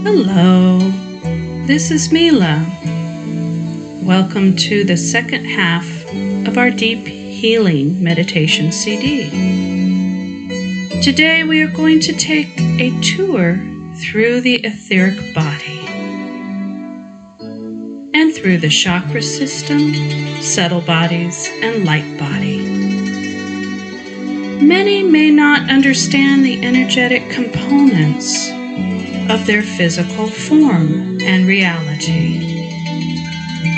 Hello, this is Mila. Welcome to the second half of our Deep Healing Meditation CD. Today we are going to take a tour through the etheric body and through the chakra system, subtle bodies, and light body. Many may not understand the energetic components of their physical form and reality.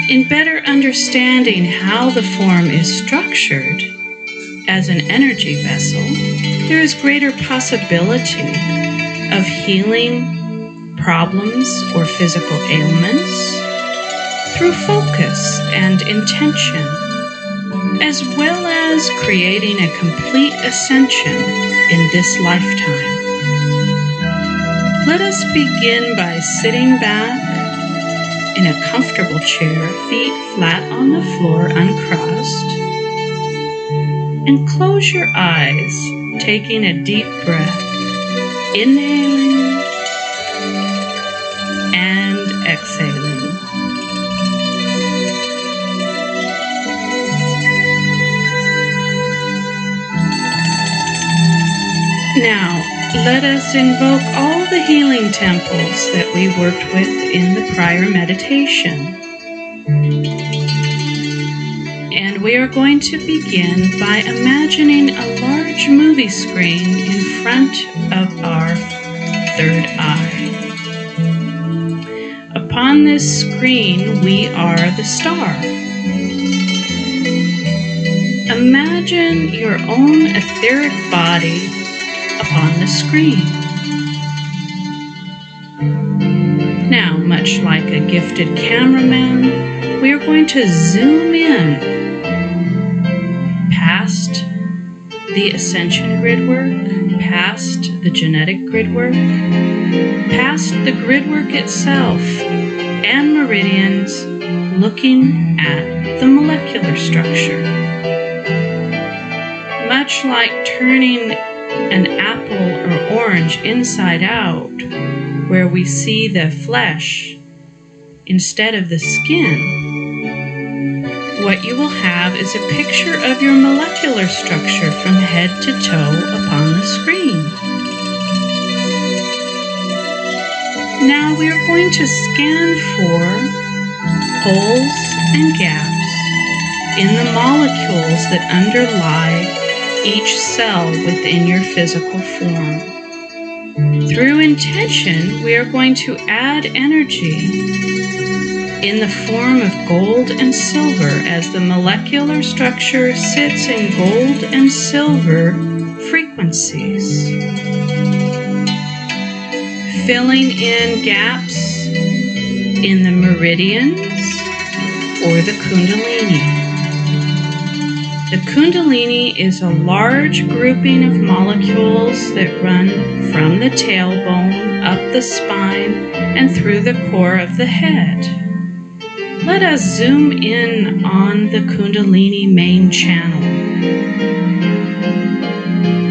In better understanding how the form is structured as an energy vessel, there is greater possibility of healing problems or physical ailments through focus and intention, as well as creating a complete ascension in this lifetime. Let us begin by sitting back in a comfortable chair, feet flat on the floor, uncrossed, and close your eyes, taking a deep breath, inhaling and exhaling. Now, let us invoke all the healing temples that we worked with in the prior meditation. And we are going to begin by imagining a large movie screen in front of our third eye. Upon this screen, we are the star. Imagine your own etheric body upon the screen. Now, much like a gifted cameraman, we are going to zoom in past the ascension grid work, past the genetic grid work, past the grid work itself, and meridians, looking at the molecular structure. Much like turning an apple or orange inside out, where we see the flesh instead of the skin, what you will have is a picture of your molecular structure from head to toe upon the screen. Now we are going to scan for holes and gaps in the molecules that underlie each cell within your physical form. Through intention, we are going to add energy in the form of gold and silver as the molecular structure sits in gold and silver frequencies, filling in gaps in the meridians or the Kundalini. The Kundalini is a large grouping of molecules that run from the tailbone, up the spine, and through the core of the head. Let us zoom in on the Kundalini main channel.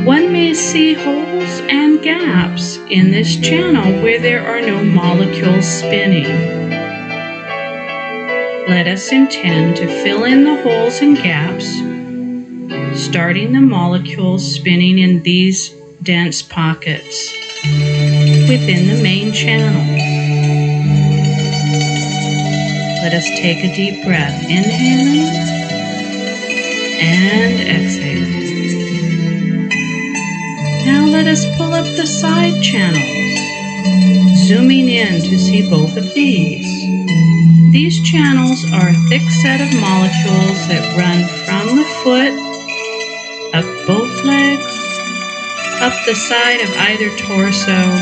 One may see holes and gaps in this channel where there are no molecules spinning. Let us intend to fill in the holes and gaps, starting the molecules spinning in these dense pockets within the main channel. Let us take a deep breath, inhaling and exhaling. Now let us pull up the side channels, zooming in to see both of these. These channels are a thick set of molecules that run from the foot, up both legs, up the side of either torso,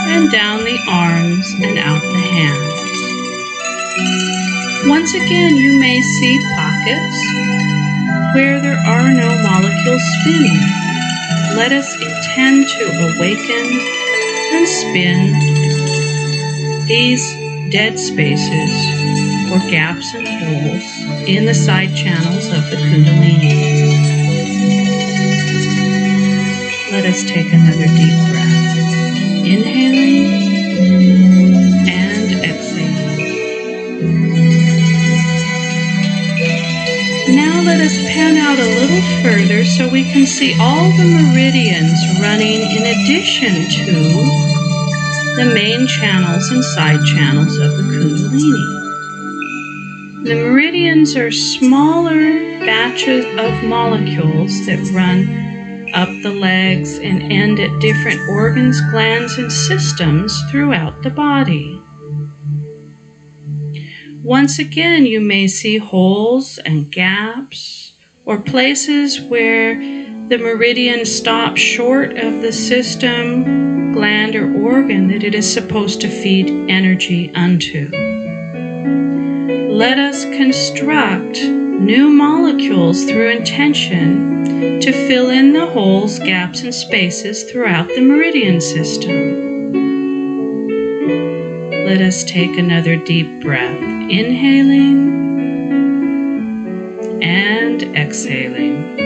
and down the arms and out the hands. Once again, you may see pockets where there are no molecules spinning. Let us intend to awaken and spin these dead spaces or gaps and holes in the side channels of the Kundalini. take another deep breath. Inhaling and exhaling. Now let us pan out a little further so we can see all the meridians running in addition to the main channels and side channels of the Kundalini. The meridians are smaller batches of molecules that run up the legs and end at different organs, glands, and systems throughout the body. Once again, you may see holes and gaps or places where the meridian stops short of the system, gland, or organ that it is supposed to feed energy unto. Let us construct new molecules through intention to fill in the holes, gaps, and spaces throughout the meridian system. Let us take another deep breath, inhaling and exhaling.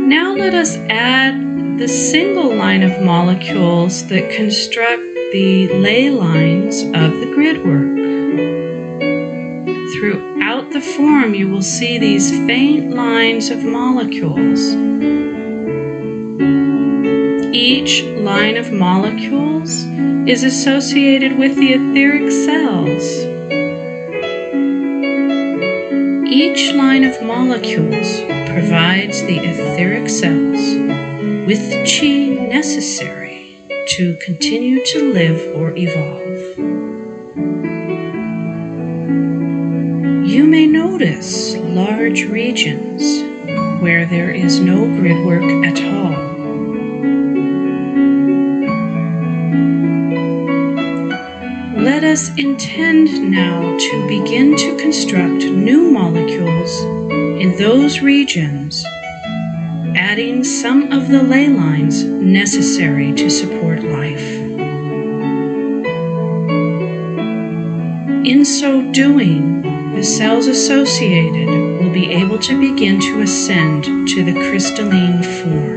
Now let us add the single line of molecules that construct the ley lines of the grid work. Throughout the form, you will see these faint lines of molecules. Each line of molecules is associated with the etheric cells. Each line of molecules provides the etheric cells with the chi necessary to continue to live or evolve. You may notice large regions where there is no grid work at all. Let us intend now to begin to construct new molecules in those regions, adding some of the ley lines necessary to support life. In so doing, the cells associated will be able to begin to ascend to the crystalline form.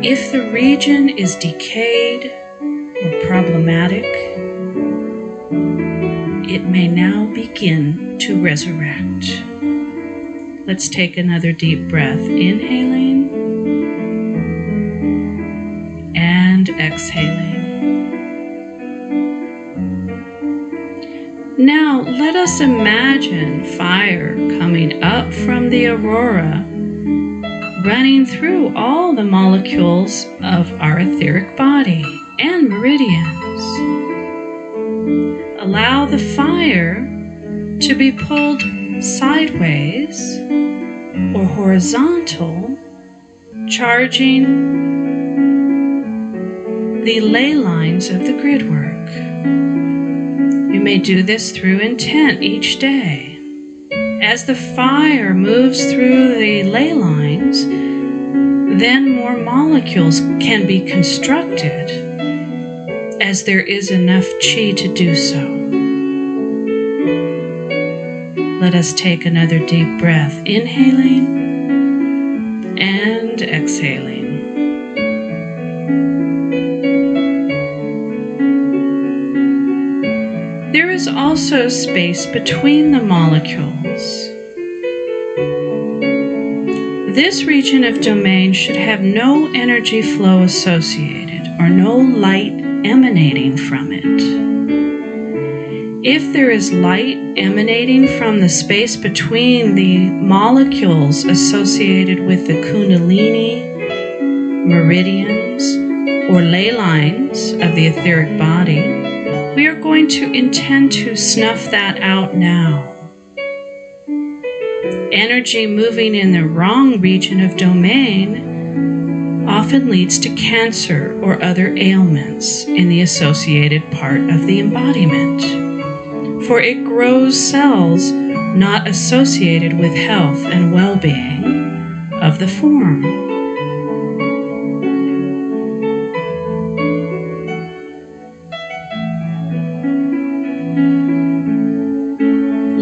If the region is decayed or problematic, it may now begin to resurrect. Let's take another deep breath, inhaling and exhaling. Now let us imagine fire coming up from the aurora, running through all the molecules of our etheric body and meridians. Allow the fire to be pulled sideways or horizontal, charging the ley lines of the grid work. You may do this through intent each day. As the fire moves through the ley lines, then more molecules can be constructed as there is enough chi to do so. Let us take another deep breath, inhaling and exhaling. There is also space between the molecules. This region of domain should have no energy flow associated or no light emanating from it. If there is light emanating from the space between the molecules associated with the Kundalini, meridians, or ley lines of the etheric body, we are going to intend to snuff that out now. Energy moving in the wrong region of domain often leads to cancer or other ailments in the associated part of the embodiment, for it grows cells not associated with health and well-being of the form.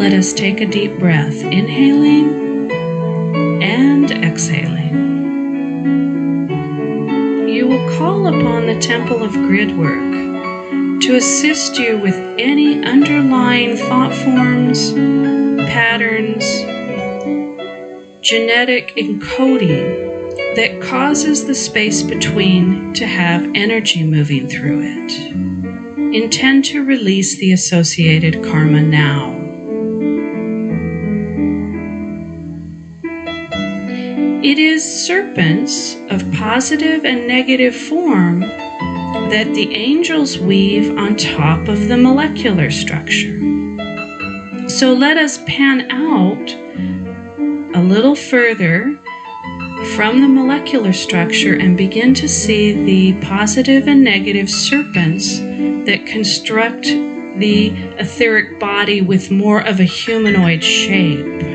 Let us take a deep breath, inhaling and exhaling. You will call upon the Temple of Gridwork to assist you with any underlying thought forms, patterns, genetic encoding that causes the space between to have energy moving through it. Intend to release the associated karma now. It is serpents of positive and negative form that the angels weave on top of the molecular structure. So let us pan out a little further from the molecular structure and begin to see the positive and negative serpents that construct the etheric body with more of a humanoid shape.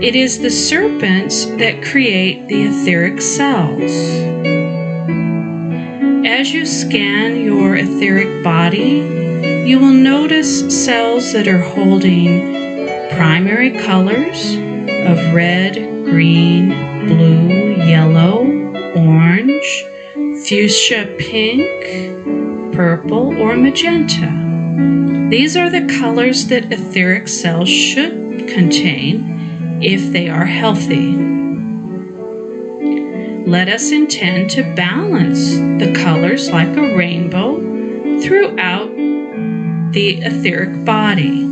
It is the serpents that create the etheric cells. As you scan your etheric body, you will notice cells that are holding primary colors of red, green, blue, yellow, orange, fuchsia pink, purple, or magenta. These are the colors that etheric cells should contain if they are healthy. Let us intend to balance the colors like a rainbow throughout the etheric body,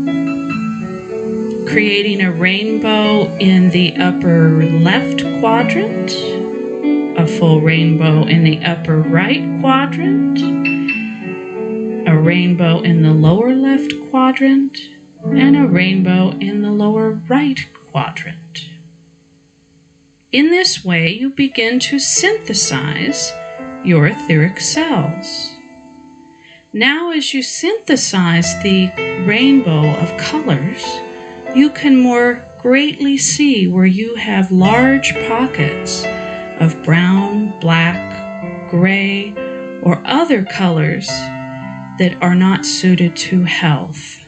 creating a rainbow in the upper left quadrant, a full rainbow in the upper right quadrant, a rainbow in the lower left quadrant, and a rainbow in the lower right quadrant. In this way, you begin to synthesize your etheric cells. Now, as you synthesize the rainbow of colors, you can more greatly see where you have large pockets of brown, black, gray, or other colors that are not suited to health.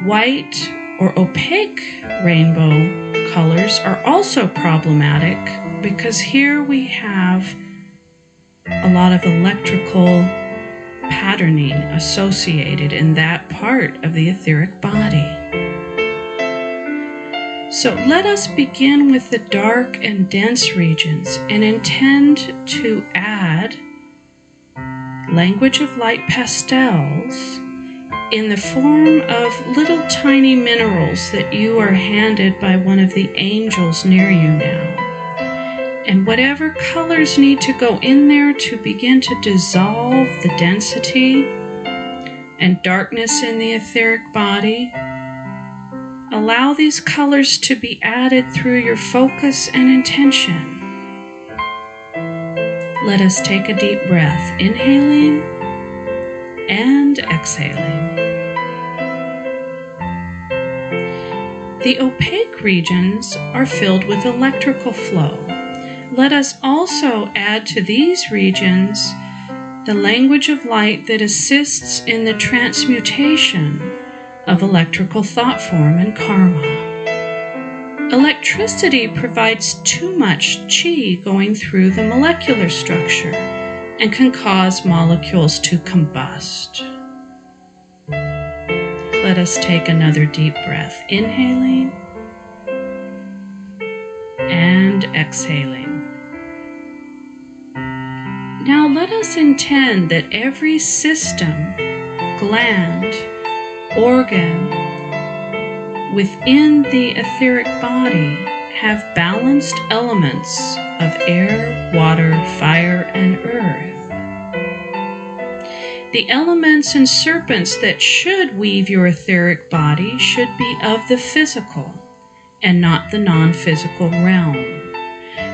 White or opaque rainbow colors are also problematic because here we have a lot of electrical patterning associated in that part of the etheric body. So let us begin with the dark and dense regions and intend to add language of light pastels in the form of little tiny minerals that you are handed by one of the angels near you now. And whatever colors need to go in there to begin to dissolve the density and darkness in the etheric body, allow these colors to be added through your focus and intention. Let us take a deep breath, inhaling and exhaling. The opaque regions are filled with electrical flow. Let us also add to these regions the language of light that assists in the transmutation of electrical thought form and karma. Electricity provides too much chi going through the molecular structure and can cause molecules to combust. Let us take another deep breath, inhaling and exhaling. Now let us intend that every system, gland, organ within the etheric body have balanced elements of air, water, fire, and earth. The elements and serpents that should weave your etheric body should be of the physical and not the non-physical realm.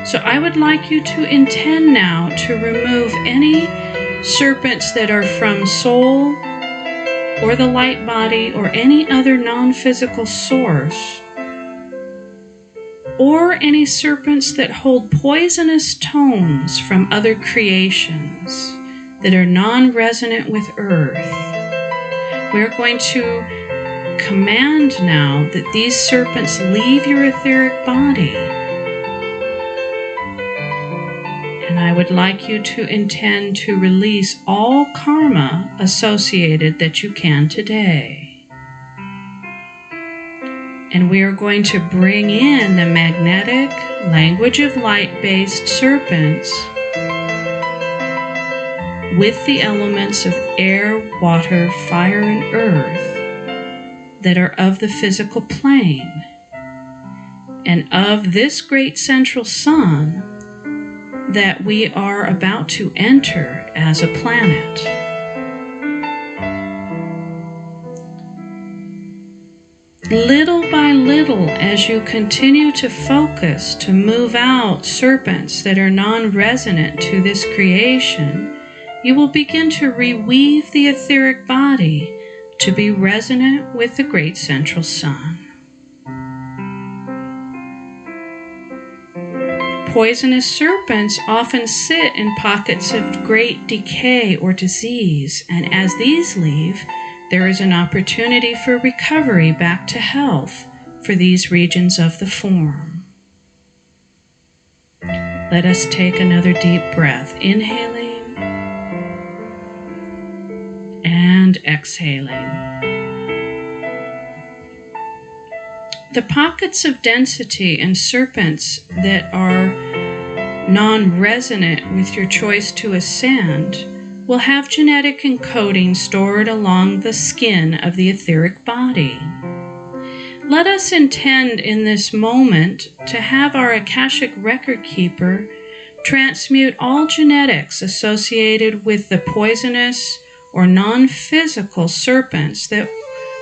So I would like you to intend now to remove any serpents that are from soul or the light body or any other non-physical source, or any serpents that hold poisonous tones from other creations that are non-resonant with earth. We're going to command now that these serpents leave your etheric body. And I would like you to intend to release all karma associated that you can today. And we are going to bring in the magnetic language of light-based serpents with the elements of air, water, fire, and earth that are of the physical plane and of this great central sun that we are about to enter as a planet. Little by little, as you continue to focus to move out serpents that are non-resonant to this creation, you will begin to reweave the etheric body to be resonant with the great central sun. Poisonous serpents often sit in pockets of great decay or disease, and as these leave, there is an opportunity for recovery back to health for these regions of the form. Let us take another deep breath, inhaling and exhaling. The pockets of density and serpents that are non-resonant with your choice to ascend will have genetic encoding stored along the skin of the etheric body. Let us intend in this moment to have our Akashic record keeper transmute all genetics associated with the poisonous or non-physical serpents that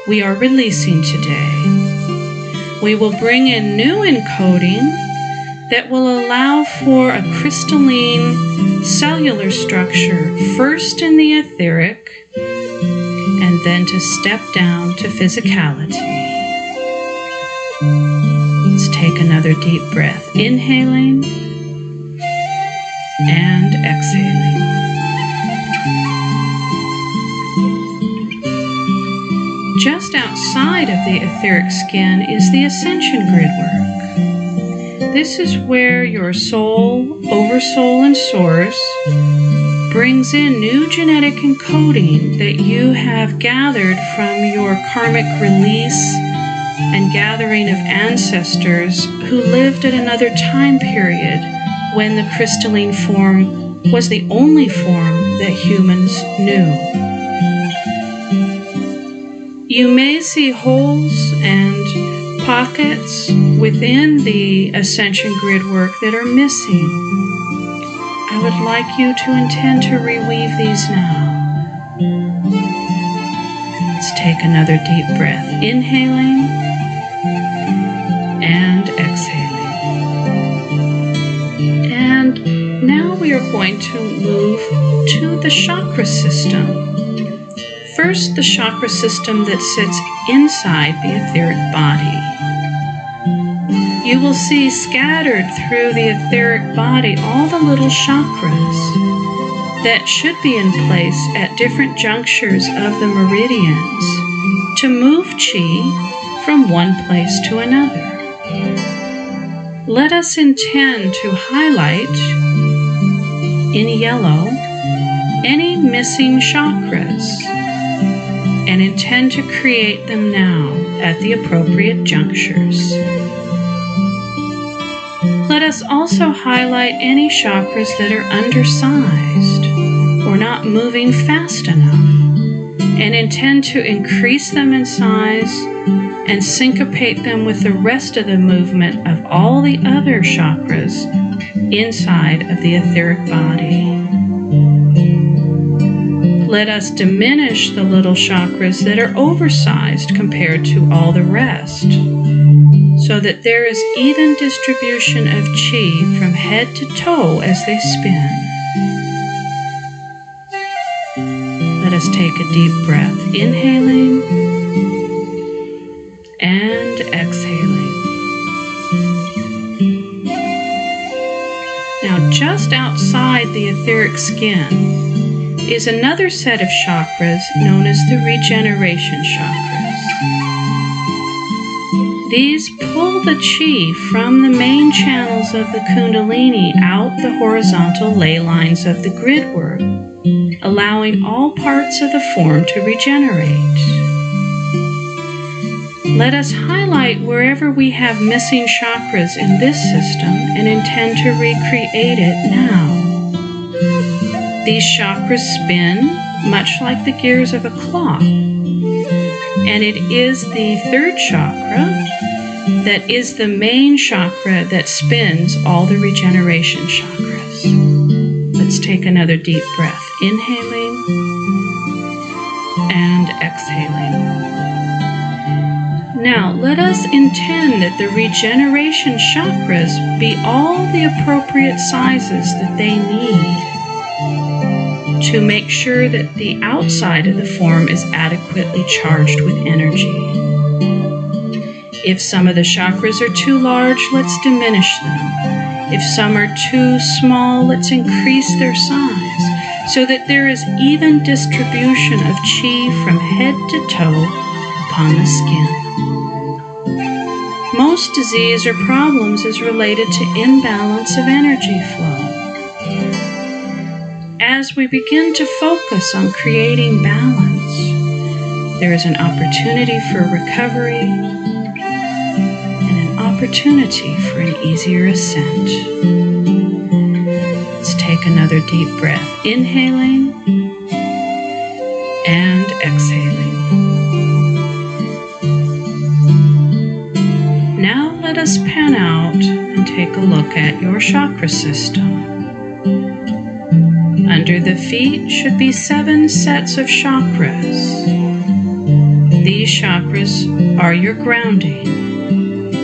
we are releasing today. We will bring in new encoding that will allow for a crystalline cellular structure, first in the etheric, and then to step down to physicality. Let's take another deep breath, inhaling and exhaling. Just outside of the etheric skin is the ascension grid work. This is where your soul, oversoul, and source brings in new genetic encoding that you have gathered from your karmic release and gathering of ancestors who lived at another time period when the crystalline form was the only form that humans knew. You may see holes and pockets within the ascension grid work that are missing. I would like you to intend to reweave these now. Let's take another deep breath, inhaling and exhaling. And now we are going to move to the chakra system. First, the chakra system that sits inside the etheric body. You will see scattered through the etheric body all the little chakras that should be in place at different junctures of the meridians to move chi from one place to another. Let us intend to highlight in yellow any missing chakras and intend to create them now at the appropriate junctures. Let us also highlight any chakras that are undersized or not moving fast enough and intend to increase them in size and syncopate them with the rest of the movement of all the other chakras inside of the etheric body. Let us diminish the little chakras that are oversized compared to all the rest, so that there is even distribution of chi from head to toe as they spin. Let us take a deep breath, inhaling and exhaling. Now, just outside the etheric skin is another set of chakras known as the regeneration chakras. These pull the chi from the main channels of the Kundalini out the horizontal ley lines of the grid work, allowing all parts of the form to regenerate. Let us highlight wherever we have missing chakras in this system and intend to recreate it now. These chakras spin much like the gears of a clock, and it is the third chakra that is the main chakra that spins all the regeneration chakras. Let's take another deep breath, inhaling and exhaling. Now, let us intend that the regeneration chakras be all the appropriate sizes that they need to make sure that the outside of the form is adequately charged with energy. If some of the chakras are too large, let's diminish them. If some are too small, let's increase their size so that there is even distribution of chi from head to toe upon the skin. Most disease or problems is related to imbalance of energy flow. As we begin to focus on creating balance, there is an opportunity for recovery and an opportunity for an easier ascent. Let's take another deep breath, inhaling and exhaling. Now let us pan out and take a look at your chakra system. Under the feet should be 7 sets of chakras. These chakras are your grounding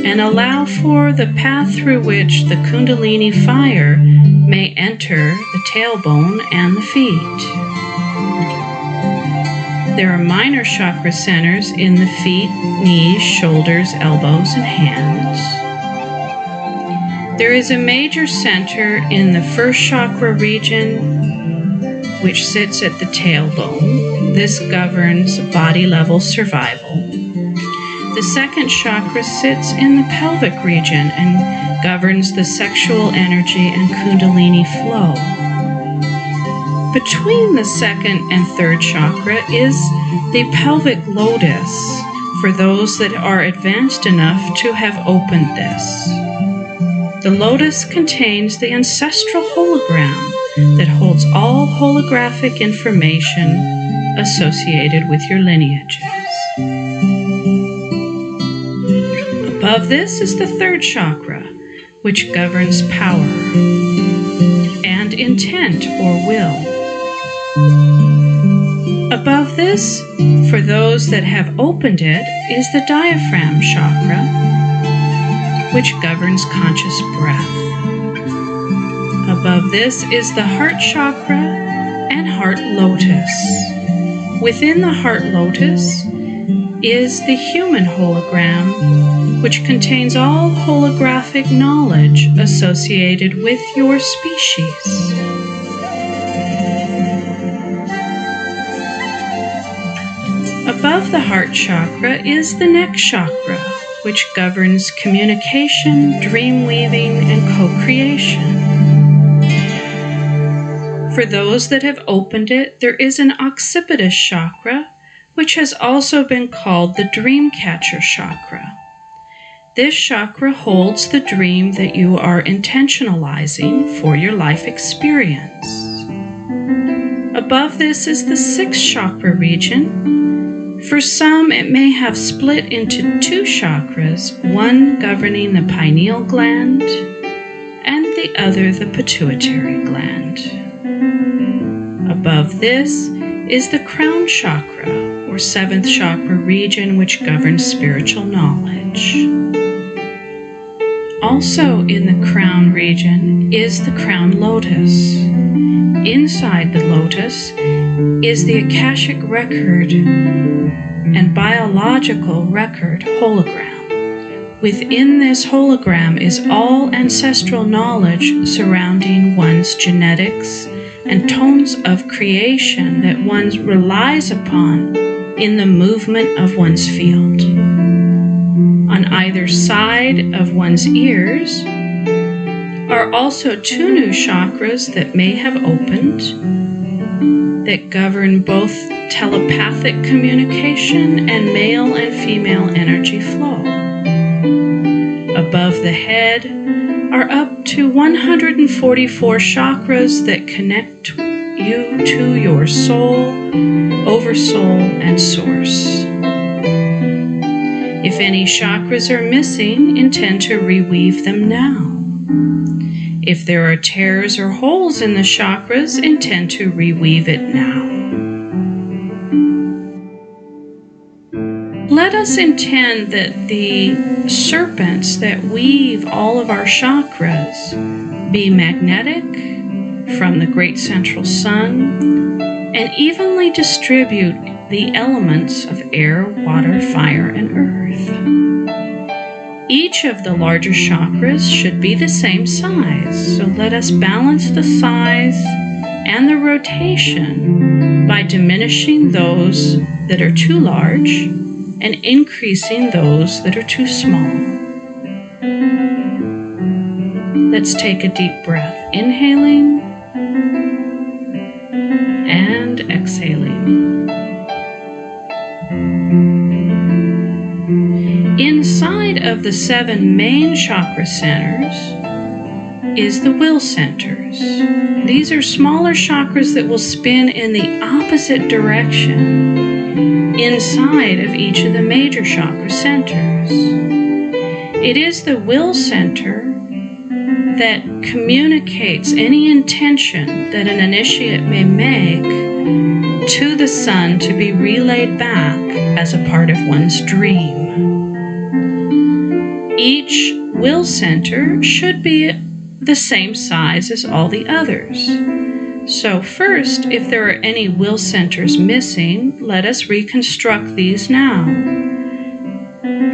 and allow for the path through which the Kundalini fire may enter the tailbone and the feet. There are minor chakra centers in the feet, knees, shoulders, elbows, and hands. There is a major center in the first chakra region, which sits at the tailbone. This governs body-level survival. The second chakra sits in the pelvic region and governs the sexual energy and Kundalini flow. Between the second and third chakra is the pelvic lotus for those that are advanced enough to have opened this. The lotus contains the ancestral hologram that holds all holographic information associated with your lineages. Above this is the third chakra, which governs power and intent or will. Above this, for those that have opened it, is the diaphragm chakra, which governs conscious breath. Above this is the heart chakra and heart lotus. Within the heart lotus is the human hologram, which contains all holographic knowledge associated with your species. Above the heart chakra is the neck chakra, which governs communication, dream weaving, and co-creation. For those that have opened it, there is an occipital chakra, which has also been called the dream catcher chakra. This chakra holds the dream that you are intentionalizing for your life experience. Above this is the sixth chakra region. For some, it may have split into 2 chakras, one governing the pineal gland and the other the pituitary gland. Above this is the crown chakra, or 7th chakra region, which governs spiritual knowledge. Also in the crown region is the crown lotus. Inside the lotus is the Akashic record and biological record hologram. Within this hologram is all ancestral knowledge surrounding one's genetics, and tones of creation that one relies upon in the movement of one's field. On either side of one's ears are also 2 new chakras that may have opened that govern both telepathic communication and male and female energy flow. Above the head are up to 144 chakras that connect you to your soul, oversoul, and source. If any chakras are missing, intend to reweave them now. If there are tears or holes in the chakras, intend to reweave it now. Let us intend that the serpents that weave all of our chakras be magnetic from the great central sun and evenly distribute the elements of air, water, fire, and earth. Each of the larger chakras should be the same size, so let us balance the size and the rotation by diminishing those that are too large and increasing those that are too small. Let's take a deep breath, inhaling and exhaling. Inside of the 7 main chakra centers is the will centers. These are smaller chakras that will spin in the opposite direction inside of each of the major chakra centers. It is the will center that communicates any intention that an initiate may make to the sun to be relayed back as a part of one's dream. Each will center should be the same size as all the others. So first, if there are any will centers missing, let us reconstruct these now.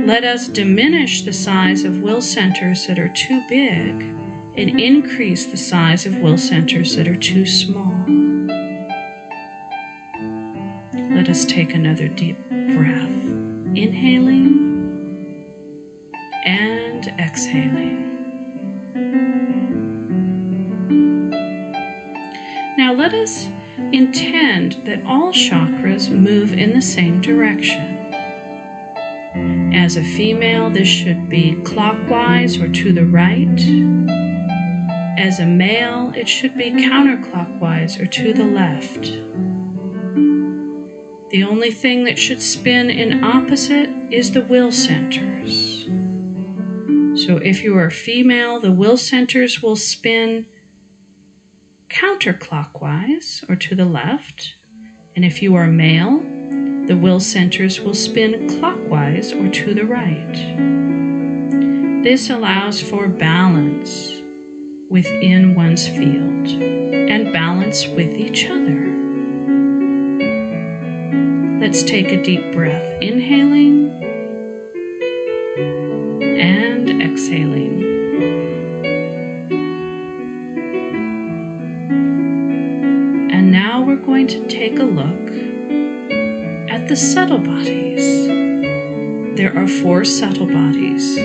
Let us diminish the size of will centers that are too big and increase the size of will centers that are too small. Let us take another deep breath, inhaling and exhaling. Now let us intend that all chakras move in the same direction. As a female, this should be clockwise or to the right. As a male, it should be counterclockwise or to the left. The only thing that should spin in opposite is the will centers. So if you are female, the will centers will spin counterclockwise or to the left. And if you are male, the will centers will spin clockwise or to the right. This allows for balance within one's field and balance with each other. Let's take a deep breath, inhaling and exhaling. And now we're going to take a look at the subtle bodies. There are 4 subtle bodies.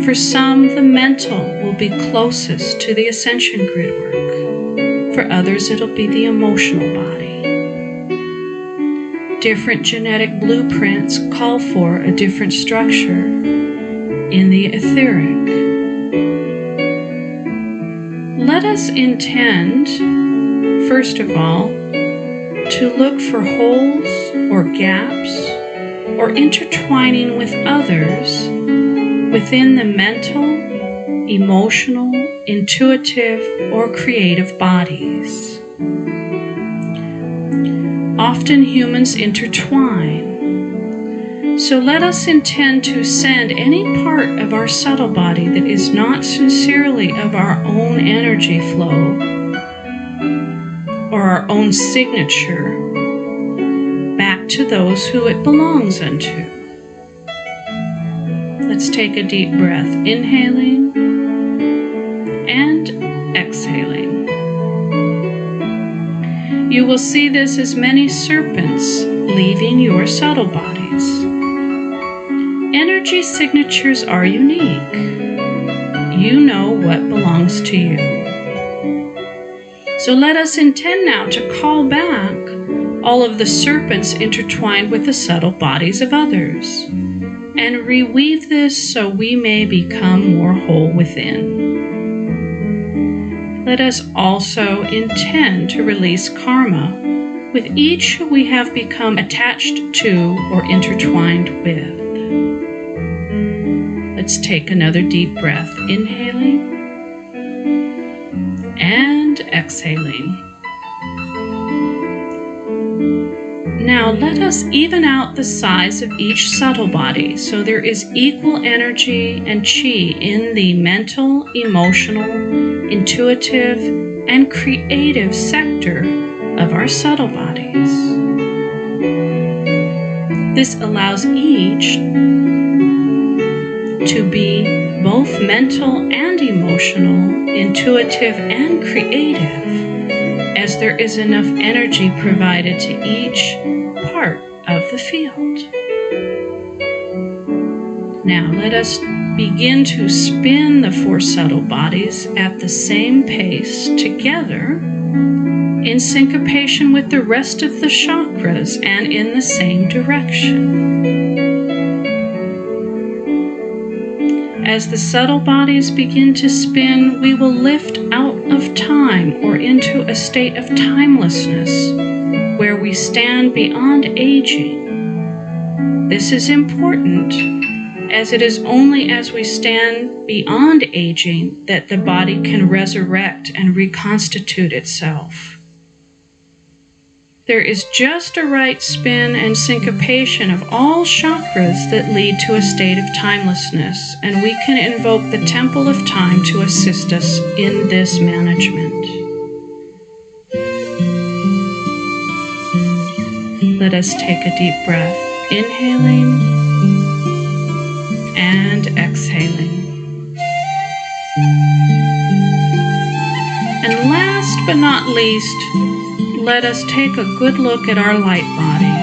For some, the mental will be closest to the ascension grid work. For others, it'll be the emotional body. Different genetic blueprints call for a different structure in the etheric. Let us intend, first of all, to look for holes or gaps or intertwining with others within the mental, emotional, intuitive, or creative bodies. Often humans intertwine. So let us intend to send any part of our subtle body that is not sincerely of our own energy flow or our own signature back to those who it belongs unto. Let's take a deep breath, inhaling and exhaling. You will see this as many serpents leaving your subtle bodies. Energy signatures are unique. You know what belongs to you. So let us intend now to call back all of the serpents intertwined with the subtle bodies of others, and reweave this so we may become more whole within. Let us also intend to release karma with each who we have become attached to or intertwined with. Let's take another deep breath, inhaling and exhaling. Now let us even out the size of each subtle body so there is equal energy and chi in the mental, emotional, intuitive, and creative sector of our subtle bodies. This allows each to be both mental and emotional, intuitive and creative, as there is enough energy provided to each part of the field. Now let us begin to spin the 4 subtle bodies at the same pace together, in syncopation with the rest of the chakras and in the same direction. As the subtle bodies begin to spin, we will lift out of time or into a state of timelessness, where we stand beyond aging. This is important, as it is only as we stand beyond aging that the body can resurrect and reconstitute itself. There is just a right spin and syncopation of all chakras that lead to a state of timelessness, and we can invoke the Temple of Time to assist us in this management. Let us take a deep breath, inhaling and exhaling. And last but not least, let us take a good look at our light body.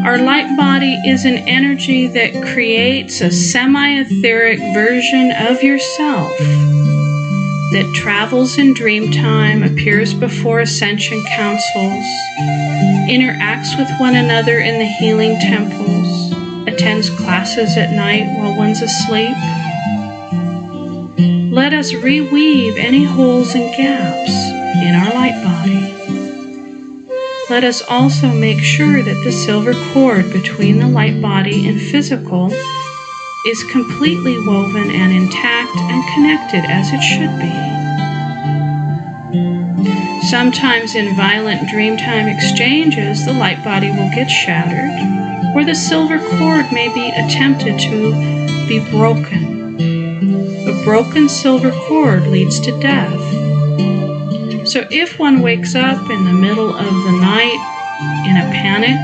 Our light body is an energy that creates a semi-etheric version of yourself that travels in dream time, appears before ascension councils, interacts with one another in the healing temples, attends classes at night while one's asleep. Let us reweave any holes and gaps in our light body. Let us also make sure that the silver cord between the light body and physical is completely woven and intact and connected as it should be. Sometimes in violent dreamtime exchanges, the light body will get shattered, or the silver cord may be attempted to be broken. A broken silver cord leads to death. So if one wakes up in the middle of the night in a panic,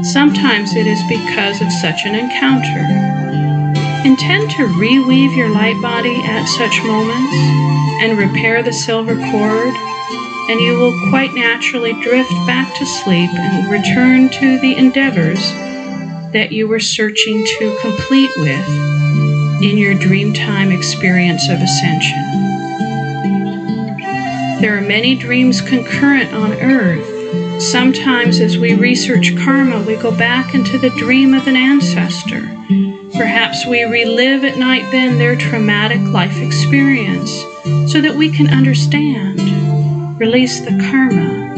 sometimes it is because of such an encounter. Intend to reweave your light body at such moments and repair the silver cord, and you will quite naturally drift back to sleep and return to the endeavors that you were searching to complete with in your dreamtime experience of ascension. There are many dreams concurrent on Earth. Sometimes as we research karma, we go back into the dream of an ancestor. Perhaps we relive at night then their traumatic life experience so that we can understand, release the karma,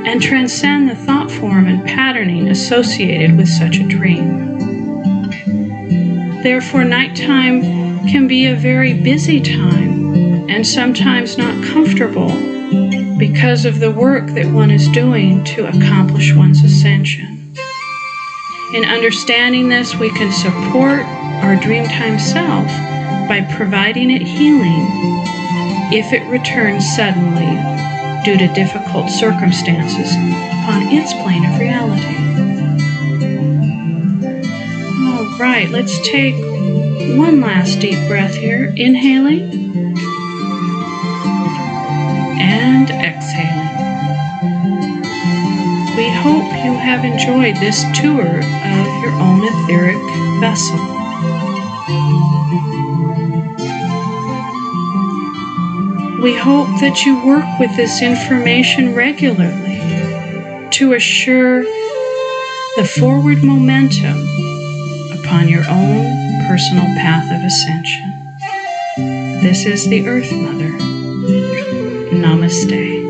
and transcend the thought form and patterning associated with such a dream. Therefore, nighttime can be a very busy time and sometimes not comfortable because of the work that one is doing to accomplish one's ascension. In understanding this, we can support our dreamtime self by providing it healing if it returns suddenly due to difficult circumstances upon its plane of reality. All right, let's take one last deep breath here, inhaling hope you have enjoyed this tour of your own etheric vessel. We hope that you work with this information regularly to assure the forward momentum upon your own personal path of ascension. This is the Earth Mother. Namaste.